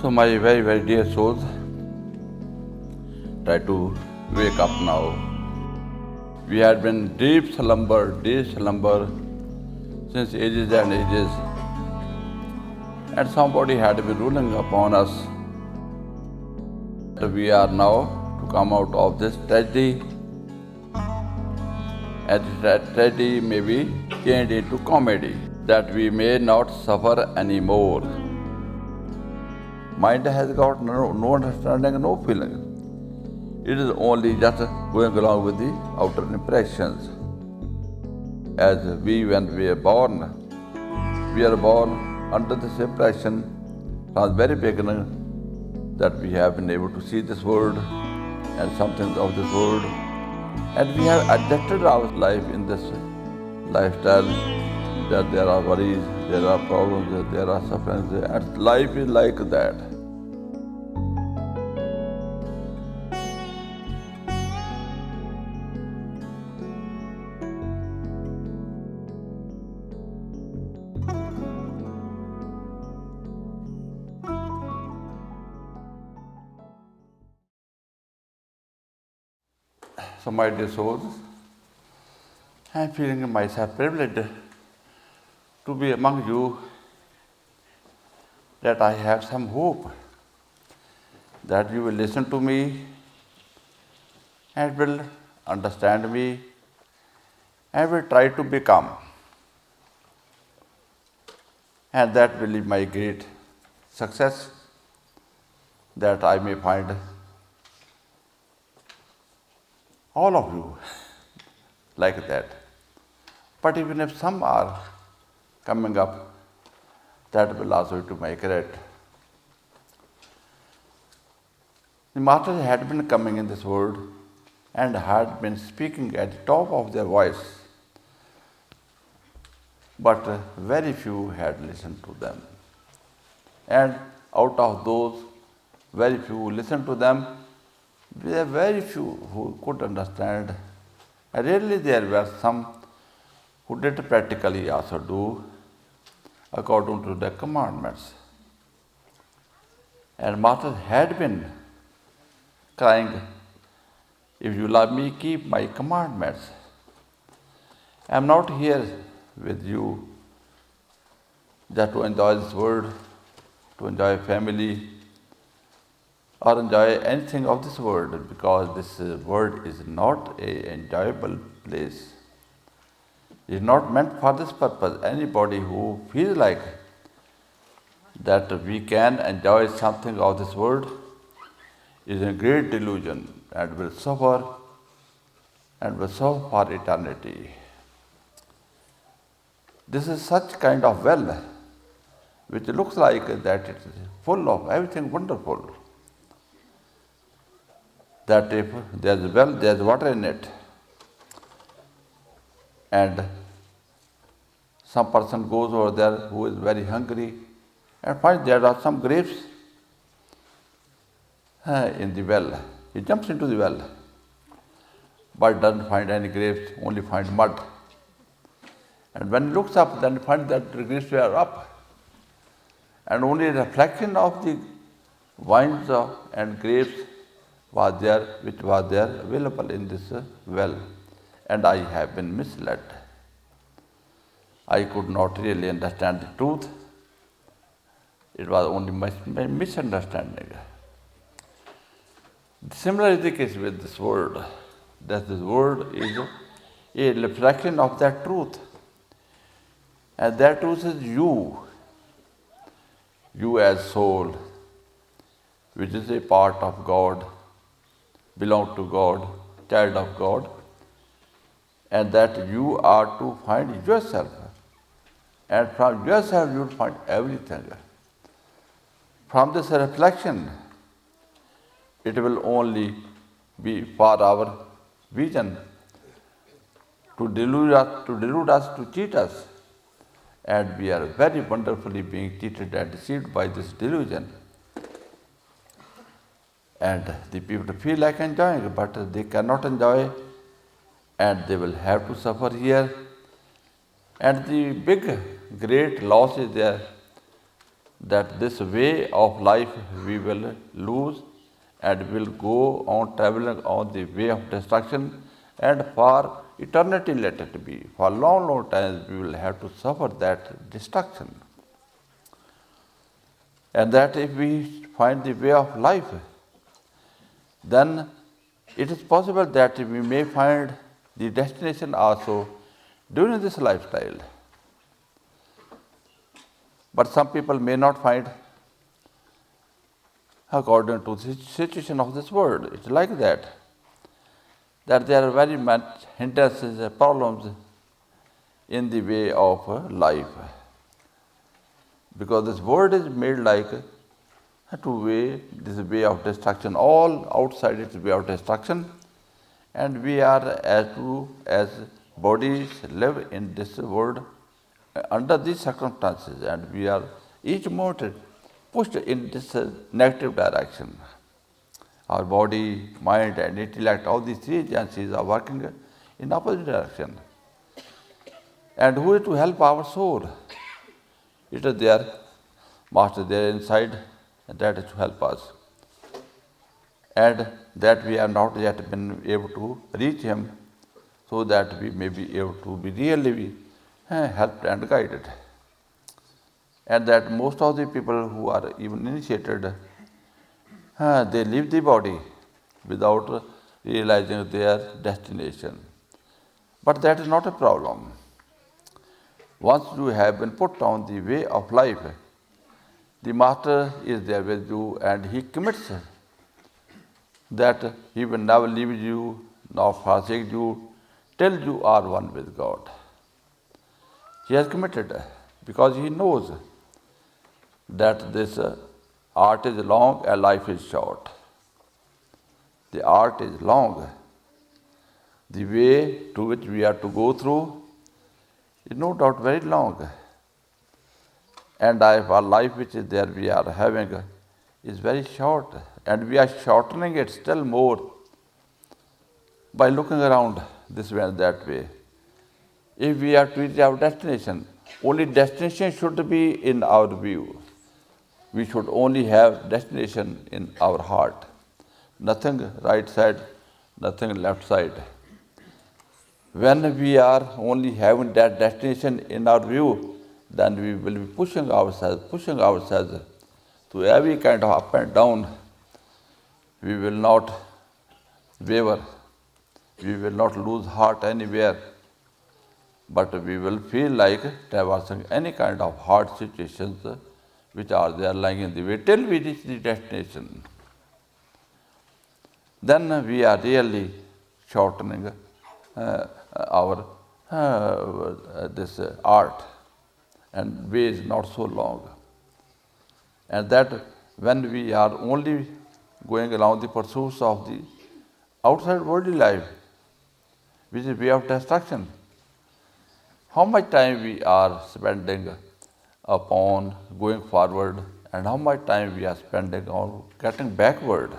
So, my very, very dear souls, try to wake up now. We had been deep slumber since ages and ages, and somebody had been ruling upon us. We are now to come out of this tragedy, and that tragedy may be changed into comedy, that we may not suffer anymore. Mind has got no understanding, no feeling. It is only just going along with the outer impressions. As when we are born under this impression from the very beginning that we have been able to see this world and something of this world, and we have adapted our life in this lifestyle, that there are worries, there are problems, there are sufferings, and life is like that. So, my dear souls, I am feeling myself privileged to be among you, that I have some hope that you will listen to me and will understand me and will try to become. And that will be my great success, that I may find all of you like that. But even if some are coming up, that will also be to my credit. The Masters had been coming in this world and had been speaking at the top of their voice, but very few had listened to them. And out of those very few who listened to them, there were very few who could understand. And really there were some who did practically also do according to the commandments. And Master had been crying, if you love me, keep my commandments. I am not here with you just to enjoy this world, to enjoy family, or enjoy anything of this world, because this world is not an enjoyable place. It is not meant for this purpose. Anybody who feels like that we can enjoy something of this world is in great delusion and will suffer for eternity. This is such kind of well which looks like that it is full of everything wonderful, that if there is a well, there is water in it, and some person goes over there who is very hungry and finds there are some grapes in the well. He jumps into the well, but doesn't find any grapes, only finds mud. And when he looks up, then he finds that the grapes were up, and only a reflection of the vines and grapes was there, which was there available in this well. And I have been misled. I could not really understand the truth. It was only my misunderstanding. Similar is the case with this world, that this world is a reflection of that truth. And that truth is you as soul, which is a part of God, belong to God, child of God, and that you are to find yourself. And from yourself you will find everything. From this reflection, it will only be for our vision to delude us, to cheat us. And we are very wonderfully being cheated and deceived by this delusion. And the people feel like enjoying, but they cannot enjoy, and they will have to suffer here. And the big, great loss is there, that this way of life we will lose and will go on traveling on the way of destruction, and for eternity let it be. For long, long times we will have to suffer that destruction. And that if we find the way of life, then it is possible that we may find the destination also during this lifestyle. But some people may not find according to the situation of this world. It's like that there are very much hindrances and problems in the way of life. Because this world is made like this way of destruction. All outside its way of destruction. And we are as bodies live in this world under these circumstances, and we are each moment pushed in this negative direction. Our body, mind and intellect, all these three agencies are working in opposite direction. And who is to help our soul? It is their master there inside, and that is to help us. And that we have not yet been able to reach him, so that we may be able to be really helped and guided. And that most of the people who are even initiated, they leave the body without realizing their destination. But that is not a problem. Once you have been put on the way of life, the master is there with you, and he commits that he will never leave you nor forsake you till you are one with God. He has committed because he knows that this art is long and life is short. The art is long. The way to which we are to go through is no doubt very long. And our life which is there we are having is very short, and we are shortening it still more by looking around this way and that way. If we are to reach our destination, only destination should be in our view. We should only have destination in our heart. Nothing right side, nothing left side. When we are only having that destination in our view, then we will be pushing ourselves to every kind of up and down. We will not waver. We will not lose heart anywhere. But we will feel like traversing any kind of hard situations which are there lying in the way till we reach the destination. Then we are really shortening our this art, and way is not so long. And that when we are only going along the pursuits of the outside worldly life, which is way of destruction, how much time we are spending upon going forward, and how much time we are spending on getting backward.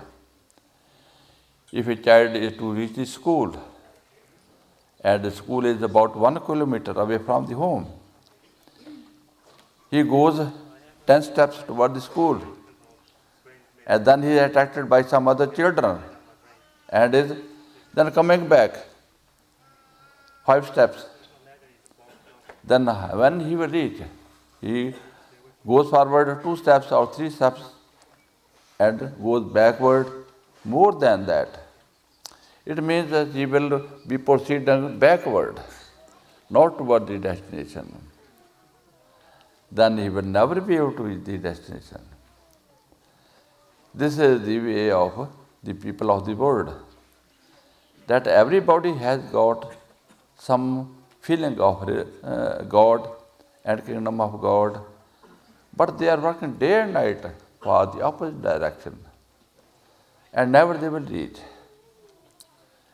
If a child is to reach the school, and the school is about 1 kilometer away from the home, he goes 10 steps toward the school, and then he is attracted by some other children, and is then coming back 5 steps. Then when he will reach, he goes forward 2 steps or 3 steps and goes backward more than that. It means that he will be proceeding backward, not toward the destination. Then he will never be able to reach the destination. This is the way of the people of the world, that everybody has got some feeling of God and kingdom of God, but they are working day and night for the opposite direction, and never they will reach.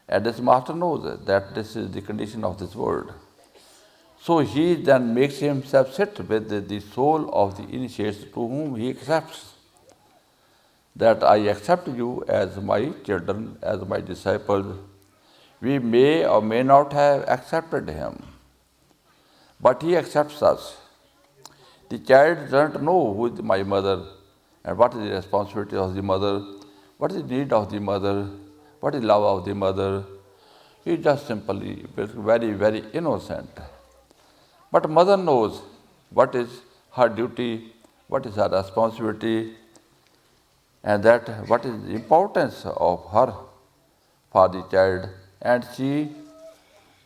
And this master knows that this is the condition of this world. So he then makes himself sit with the soul of the initiates to whom he accepts. That I accept you as my children, as my disciples. We may or may not have accepted him, but he accepts us. The child doesn't know who is my mother and what is the responsibility of the mother, what is the need of the mother, what is love of the mother. He just simply very, very innocent. But mother knows what is her duty, what is her responsibility, and that what is the importance of her for the child, and she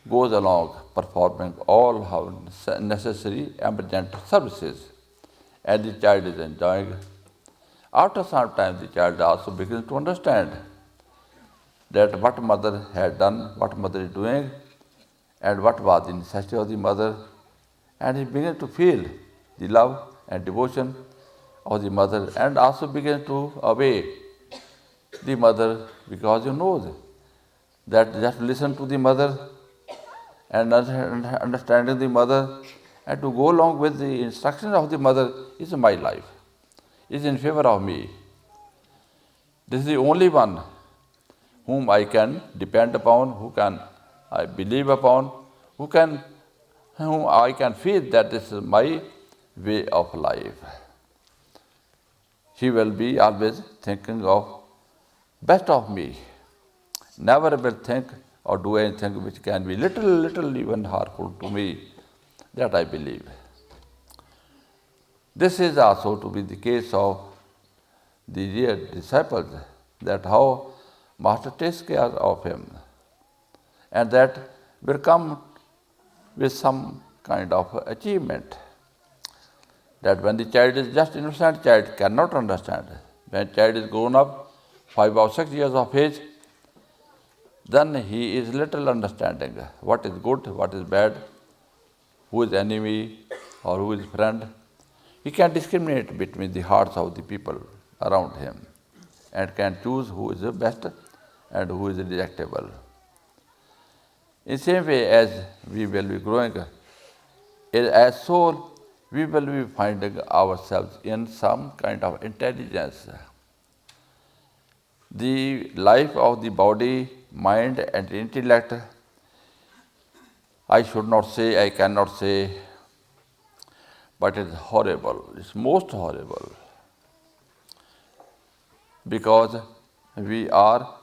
goes along performing all her necessary emergent services, and the child is enjoying. After some time, the child also begins to understand that what mother had done, what mother is doing, and what was the necessity of the mother, and he begins to feel the love and devotion of the mother, and also begins to obey the mother, because he knows that just listen to the mother and understanding the mother and to go along with the instructions of the mother is my life, is in favor of me. This is the only one whom I can depend upon, who can I believe upon, whom I can feel that this is my way of life. He will be always thinking of best of me. Never will think or do anything which can be little even harmful to me. That I believe. This is also to be the case of the dear disciples, that how Master takes care of him, and that will come with some kind of achievement. That when the child is just innocent, child cannot understand. When child is grown up, 5 or 6 years of age, then he is little understanding what is good, what is bad, who is enemy or who is friend. He can discriminate between the hearts of the people around him and can choose who is the best and who is rejectable. In the same way as we will be growing as soul, we will be finding ourselves in some kind of intelligence. The life of the body, mind and intellect, I should not say, I cannot say, but it is horrible. It's most horrible. Because we are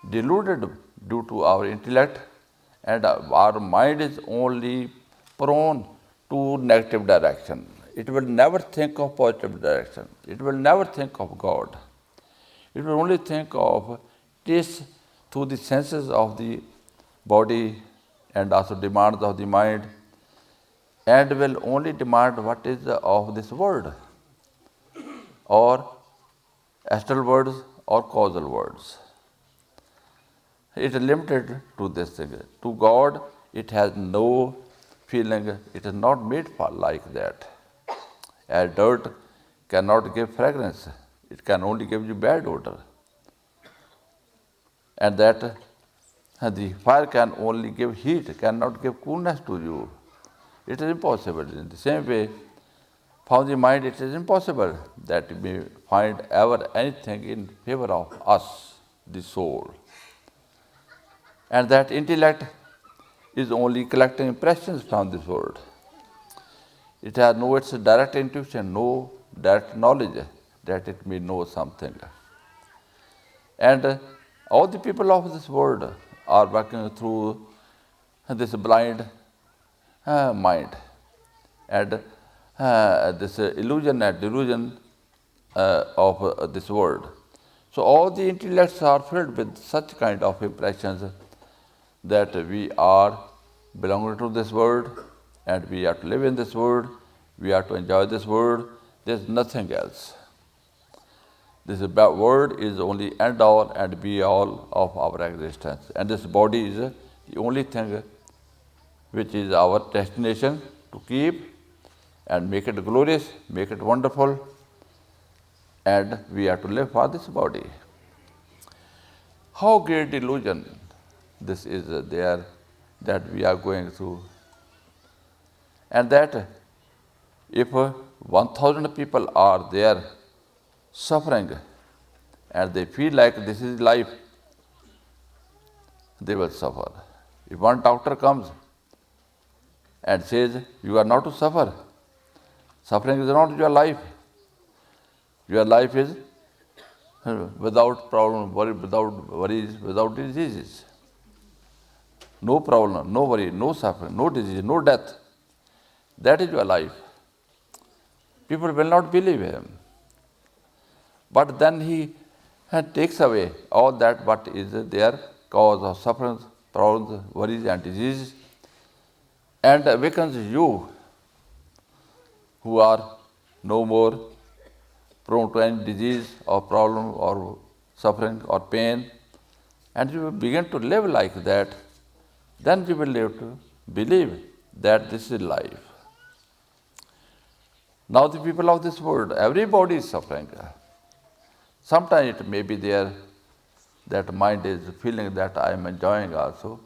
deluded due to our intellect, and our mind is only prone to negative direction. It will never think of positive direction. It will never think of God. It will only think of taste through the senses of the body and also demands of the mind, and will only demand what is of this world, or astral worlds or causal worlds. It is limited to this thing. To God, it has no feeling. It is not made for like that. As dirt cannot give fragrance, it can only give you bad odor. And that the fire can only give heat, cannot give coolness to you. It is impossible. In the same way, from the mind, it is impossible that we find ever anything in favor of us, the soul. And that intellect is only collecting impressions from this world. It has no its direct intuition, no direct knowledge that it may know something. And all the people of this world are working through this blind mind and this illusion and delusion of this world. So all the intellects are filled with such kind of impressions that we are belonging to this world and we are to live in this world, we are to enjoy this world. There is nothing else. This world is only end all and be all of our existence. And this body is the only thing which is our destination to keep and make it glorious, make it wonderful, and we are to live for this body. How great delusion this is there that we are going through. And that if 1,000 people are there suffering and they feel like this is life, they will suffer. If one doctor comes and says, you are not to suffer, Suffering is not your life. Your life is without problem, without worries, without diseases. No problem, no worry, no suffering, no disease, no death. That is your life. People will not believe him. But then he takes away all that what is their cause of suffering, problems, worries and diseases, and awakens you who are no more prone to any disease or problem or suffering or pain, and you begin to live like that, then you will live to believe that this is life. Now the people of this world, everybody is suffering. Sometimes it may be there that mind is feeling that I am enjoying also,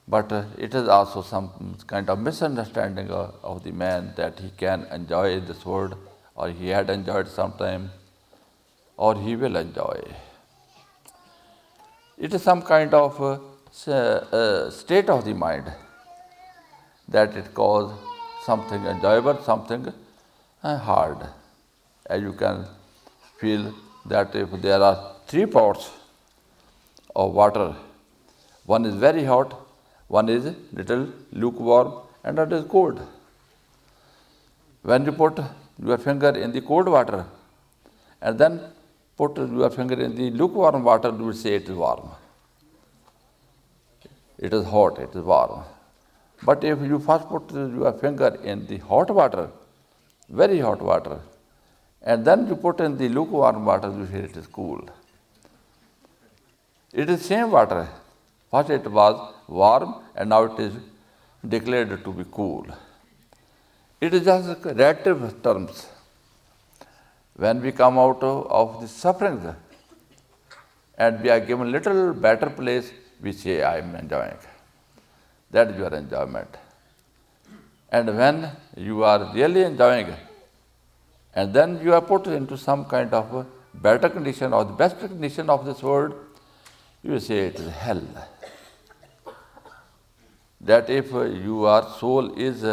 but it is also some kind of misunderstanding of the man that he can enjoy this world, or he had enjoyed sometime, or he will enjoy. It is some kind of state of the mind that it causes something enjoyable, something hard. As you can feel that if there are 3 pots of water, one is very hot, one is little lukewarm, and that is cold. When you put your finger in the cold water and then put your finger in the lukewarm water, you will say it is warm. It is hot, it is warm. But if you first put your finger in the hot water, very hot water, and then you put in the lukewarm water, you say it is cool. It is same water. First it was warm and now it is declared to be cool. It is just relative terms. When we come out of the suffering and we are given little better place, we say, I am enjoying. That is your enjoyment. And when you are really enjoying, and then you are put into some kind of better condition or the best condition of this world, you say it is hell. That if your soul is